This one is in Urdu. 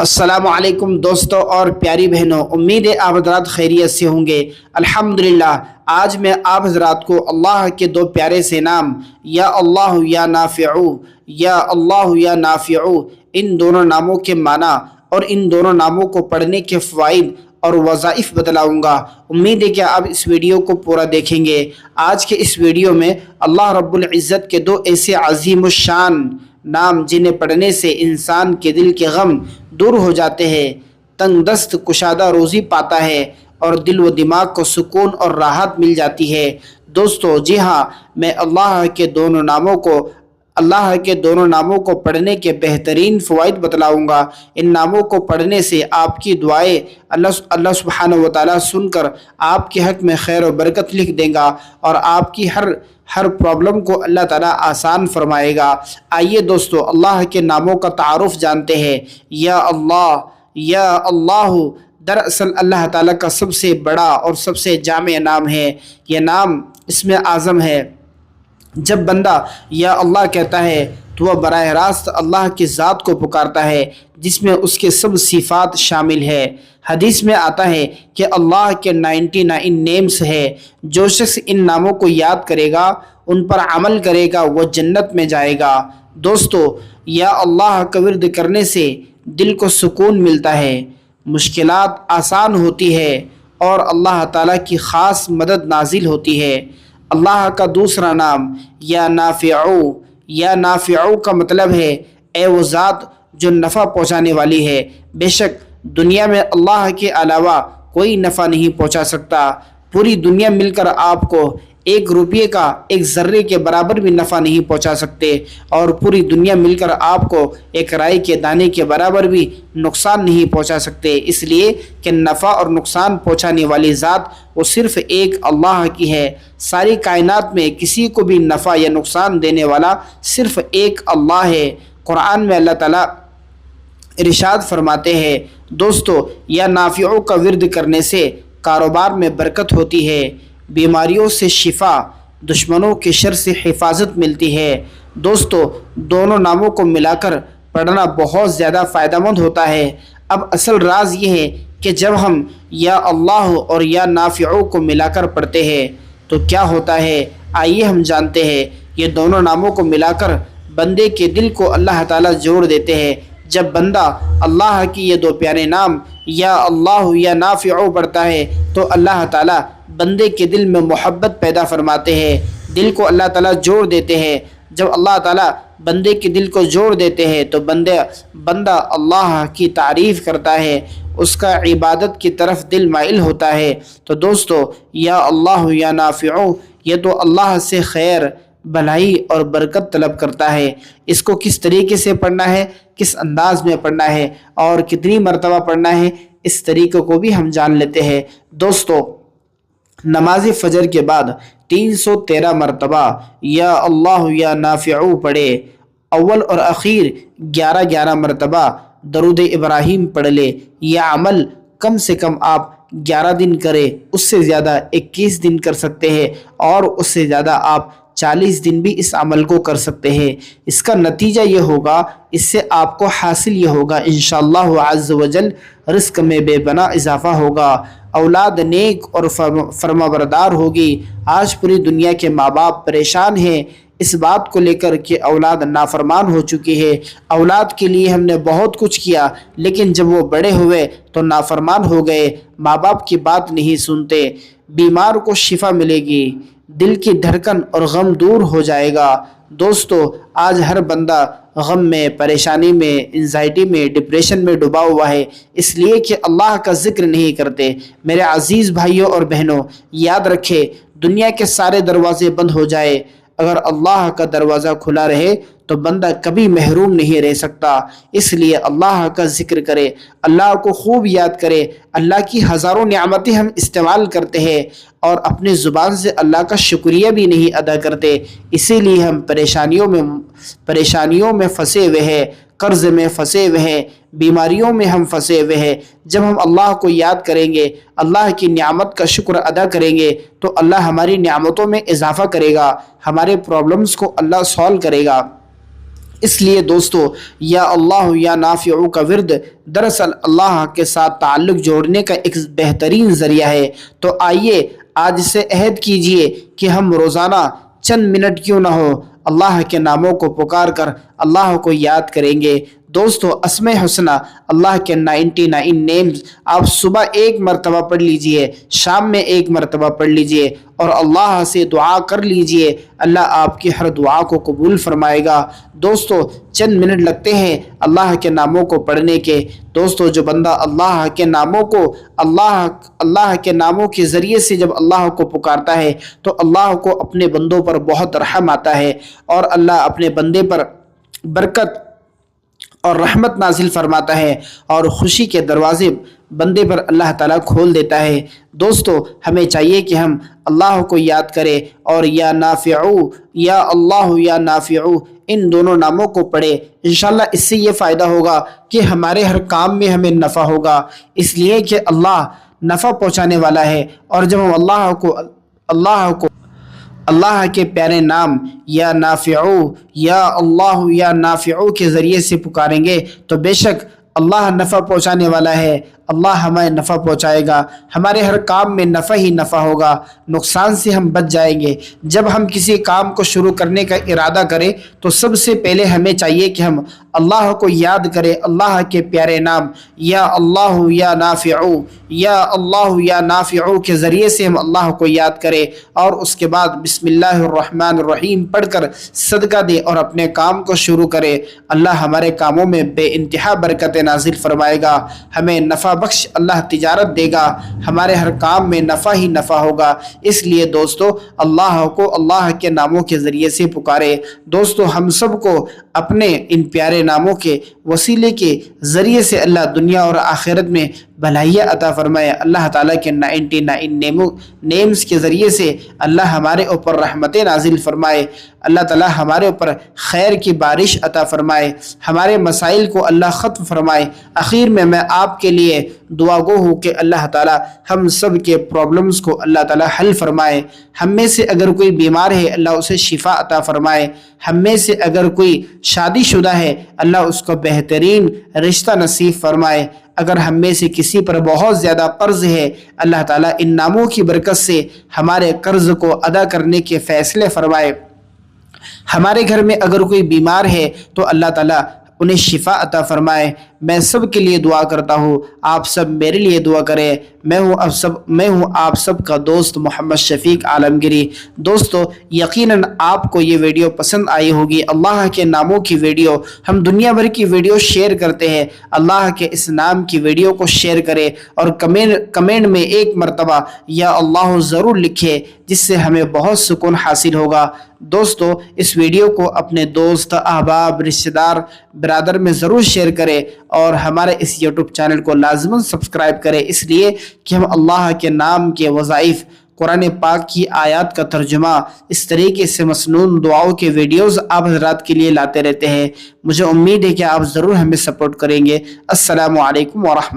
السلام علیکم دوستوں اور پیاری بہنوں، امید ہے آپ حضرات خیریت سے ہوں گے۔ الحمدللہ آج میں آپ حضرات کو اللہ کے دو پیارے سے نام یا اللہ یا نافعو، یا اللہ یا نافعو، ان دونوں ناموں کے معنی اور ان دونوں ناموں کو پڑھنے کے فوائد اور وظائف بتلاؤں گا۔ امید ہے کہ آپ اس ویڈیو کو پورا دیکھیں گے۔ آج کے اس ویڈیو میں اللہ رب العزت کے دو ایسے عظیم الشان نام جنہیں پڑھنے سے انسان کے دل کے غم دور ہو جاتے ہیں، تنگ دست کشادہ روزی پاتا ہے اور دل و دماغ کو سکون اور راحت مل جاتی ہے۔ دوستو جی ہاں، میں اللہ کے دونوں ناموں کو پڑھنے کے بہترین فوائد بتلاؤں گا۔ ان ناموں کو پڑھنے سے آپ کی دعائیں اللہ سبحانہ و تعالیٰ سن کر آپ کے حق میں خیر و برکت لکھ دے گا اور آپ کی ہر پرابلم کو اللہ تعالیٰ آسان فرمائے گا۔ آئیے دوستو اللہ کے ناموں کا تعارف جانتے ہیں۔ یا اللہ دراصل اللہ تعالیٰ کا سب سے بڑا اور سب سے جامع نام ہے۔ یہ نام اسم اعظم ہے۔ جب بندہ یا اللہ کہتا ہے تو وہ براہ راست اللہ کی ذات کو پکارتا ہے جس میں اس کے سب صفات شامل ہے۔ حدیث میں آتا ہے کہ اللہ کے 99 نیمز ہے، جو شخص ان ناموں کو یاد کرے گا، ان پر عمل کرے گا، وہ جنت میں جائے گا۔ دوستو یا اللہ کا ورد کرنے سے دل کو سکون ملتا ہے، مشکلات آسان ہوتی ہے اور اللہ تعالیٰ کی خاص مدد نازل ہوتی ہے۔ اللہ کا دوسرا نام یا نافعو کا مطلب ہے اے وہ ذات جو نفع پہنچانے والی ہے۔ بے شک دنیا میں اللہ کے علاوہ کوئی نفع نہیں پہنچا سکتا۔ پوری دنیا مل کر آپ کو 1 روپے کا 1 ذرے کے برابر بھی نفع نہیں پہنچا سکتے، اور پوری دنیا مل کر آپ کو 1 رائی کے دانے کے برابر بھی نقصان نہیں پہنچا سکتے، اس لیے کہ نفع اور نقصان پہنچانے والی ذات وہ صرف ایک اللہ کی ہے۔ ساری کائنات میں کسی کو بھی نفع یا نقصان دینے والا صرف ایک اللہ ہے۔ قرآن میں اللہ تعالیٰ ارشاد فرماتے ہیں، دوستو یا نافعو کا ورد کرنے سے کاروبار میں برکت ہوتی ہے، بیماریوں سے شفا، دشمنوں کے شر سے حفاظت ملتی ہے۔ دوستو دونوں ناموں کو ملا کر پڑھنا بہت زیادہ فائدہ مند ہوتا ہے۔ اب اصل راز یہ ہے کہ جب ہم یا اللہ اور یا نافعو کو ملا کر پڑھتے ہیں تو کیا ہوتا ہے، آئیے ہم جانتے ہیں۔ یہ دونوں ناموں کو ملا کر بندے کے دل کو اللہ تعالیٰ جوڑ دیتے ہیں۔ جب بندہ اللہ کی یہ 2 پیارے نام یا اللہ یا نافعو پڑھتا ہے تو اللہ تعالیٰ بندے کے دل میں محبت پیدا فرماتے ہیں، دل کو اللہ تعالیٰ جوڑ دیتے ہیں۔ جب اللہ تعالیٰ بندے کے دل کو جوڑ دیتے ہیں تو بندہ اللہ کی تعریف کرتا ہے، اس کا عبادت کی طرف دل مائل ہوتا ہے۔ تو دوستو یا اللہ یا نافعو یہ تو اللہ سے خیر، بھلائی اور برکت طلب کرتا ہے۔ اس کو کس طریقے سے پڑھنا ہے، کس انداز میں پڑھنا ہے اور کتنی مرتبہ پڑھنا ہے، اس طریقے کو بھی ہم جان لیتے ہیں۔ دوستو نماز فجر کے بعد 313 مرتبہ یا اللہ یا نافعو پڑھے۔ اول اور اخیر 11 مرتبہ درود ابراہیم پڑھ لے۔ یہ عمل کم سے کم آپ 11 دن کرے، اس سے زیادہ 21 دن کر سکتے ہیں، اور اس سے زیادہ آپ 40 دن بھی اس عمل کو کر سکتے ہیں۔ اس کا نتیجہ یہ ہوگا، اس سے آپ کو حاصل یہ ہوگا انشاءاللہ عز و جل رزق میں بے پناہ اضافہ ہوگا، اولاد نیک اور فرمانبردار ہوگی۔ آج پوری دنیا کے ماں باپ پریشان ہیں اس بات کو لے کر کہ اولاد نافرمان ہو چکی ہے۔ اولاد کے لیے ہم نے بہت کچھ کیا، لیکن جب وہ بڑے ہوئے تو نافرمان ہو گئے، ماں باپ کی بات نہیں سنتے۔ بیمار کو شفا ملے گی، دل کی دھڑکن اور غم دور ہو جائے گا۔ دوستو آج ہر بندہ غم میں، پریشانی میں، انزائٹی میں، ڈپریشن میں ڈوبا ہوا ہے، اس لیے کہ اللہ کا ذکر نہیں کرتے۔ میرے عزیز بھائیوں اور بہنوں، یاد رکھے دنیا کے سارے دروازے بند ہو جائے، اگر اللہ کا دروازہ کھلا رہے تو بندہ کبھی محروم نہیں رہ سکتا۔ اس لیے اللہ کا ذکر کرے، اللہ کو خوب یاد کرے۔ اللہ کی ہزاروں نعمتیں ہم استعمال کرتے ہیں اور اپنے زبان سے اللہ کا شکریہ بھی نہیں ادا کرتے، اسی لیے ہم پریشانیوں میں پھنسے ہوئے ہیں، قرض میں پھنسے ہوئے ہیں، بیماریوں میں ہم پھنسے ہوئے ہیں۔ جب ہم اللہ کو یاد کریں گے، اللہ کی نعمت کا شکر ادا کریں گے تو اللہ ہماری نعمتوں میں اضافہ کرے گا، ہمارے پرابلمز کو اللہ سولو کرے گا۔ اس لیے دوستو یا اللہ یا نافع کا ورد دراصل اللہ کے ساتھ تعلق جوڑنے کا ایک بہترین ذریعہ ہے۔ تو آئیے آج سے عہد کیجئے کہ ہم روزانہ چند منٹ کیوں نہ ہو اللہ کے ناموں کو پکار کر اللہ کو یاد کریں گے۔ دوستو اسماء حسنہ اللہ کے 99 نیمز آپ صبح ایک مرتبہ پڑھ لیجئے، شام میں ایک مرتبہ پڑھ لیجئے اور اللہ سے دعا کر لیجئے، اللہ آپ کی ہر دعا کو قبول فرمائے گا۔ دوستو چند منٹ لگتے ہیں اللہ کے ناموں کو پڑھنے کے۔ دوستو جو بندہ اللہ کے ناموں کو اللہ کے ناموں کے ذریعے سے جب اللہ کو پکارتا ہے تو اللہ کو اپنے بندوں پر بہت رحم آتا ہے اور اللہ اپنے بندے پر برکت اور رحمت نازل فرماتا ہے اور خوشی کے دروازے بندے پر اللہ تعالیٰ کھول دیتا ہے۔ دوستو ہمیں چاہیے کہ ہم اللہ کو یاد کریں اور یا نافعو یا اللہ یا نافعو ان دونوں ناموں کو پڑھیں۔ انشاءاللہ اس سے یہ فائدہ ہوگا کہ ہمارے ہر کام میں ہمیں نفع ہوگا، اس لیے کہ اللہ نفع پہنچانے والا ہے، اور جب ہم اللہ کے پیارے نام یا نافعو یا اللہ یا نافعو کے ذریعے سے پکاریں گے تو بے شک اللہ نفع پہنچانے والا ہے، اللہ ہمیں نفع پہنچائے گا، ہمارے ہر کام میں نفع ہی نفع ہوگا، نقصان سے ہم بچ جائیں گے۔ جب ہم کسی کام کو شروع کرنے کا ارادہ کریں تو سب سے پہلے ہمیں چاہیے کہ ہم اللہ کو یاد کریں، اللہ کے پیارے نام یا اللہ یا نافعو یا اللہ یا نافعو کے ذریعے سے ہم اللہ کو یاد کریں اور اس کے بعد بسم اللہ الرحمن الرحیم پڑھ کر صدقہ دیں اور اپنے کام کو شروع کریں۔ اللہ ہمارے کاموں میں بے انتہا برکت نازل فرمائے گا، ہمیں نفع بخش اللہ تجارت دے گا، ہمارے ہر کام میں نفع ہی نفع ہوگا۔ اس لیے دوستو اللہ کو اللہ کے ناموں کے ذریعے سے پکارے۔ دوستو ہم سب کو اپنے ان پیارے ناموں کے وسیلے کے ذریعے سے اللہ دنیا اور آخرت میں بھلائیاں عطا فرمائے۔ اللہ تعالیٰ کے 99 نیمز کے ذریعے سے اللہ ہمارے اوپر رحمتیں نازل فرمائے، اللہ تعالیٰ ہمارے اوپر خیر کی بارش عطا فرمائے، ہمارے مسائل کو اللہ ختم فرمائے۔ آخر میں آپ کے لیے دعا گو ہوں کہ اللہ تعالیٰ ہم سب کے پرابلمز کو اللہ تعالیٰ حل فرمائے۔ ہم میں سے اگر کوئی بیمار ہے اللہ اسے شفا عطا فرمائے، ہم میں سے اگر کوئی شادی شدہ ہے اللہ اس کو بہترین رشتہ نصیب فرمائے، اگر ہم میں سے کسی پر بہت زیادہ قرض ہے اللہ تعالیٰ ان ناموں کی برکت سے ہمارے قرض کو ادا کرنے کے فیصلے فرمائے۔ ہمارے گھر میں اگر کوئی بیمار ہے تو اللہ تعالیٰ انہیں شفا عطا فرمائے۔ میں سب کے لیے دعا کرتا ہوں، آپ سب میرے لیے دعا کریں۔ میں ہوں آپ سب کا دوست محمد شفیق عالمگیری۔ دوستو یقیناً آپ کو یہ ویڈیو پسند آئی ہوگی، اللہ کے ناموں کی ویڈیو۔ ہم دنیا بھر کی ویڈیو شیئر کرتے ہیں، اللہ کے اس نام کی ویڈیو کو شیئر کریں اور کمنٹ میں ایک مرتبہ یا اللہ ضرور لکھیں، جس سے ہمیں بہت سکون حاصل ہوگا۔ دوستو اس ویڈیو کو اپنے دوست، احباب، رشتہ دار، برادر میں ضرور شیئر کریں اور ہمارے اس یوٹیوب چینل کو لازماً سبسکرائب کریں، اس لیے کہ ہم اللہ کے نام کے وظائف، قرآن پاک کی آیات کا ترجمہ، اس طریقے سے مسنون دعاؤں کے ویڈیوز آپ حضرات کے لیے لاتے رہتے ہیں۔ مجھے امید ہے کہ آپ ضرور ہمیں سپورٹ کریں گے۔ السلام علیکم ورحمۃ اللہ۔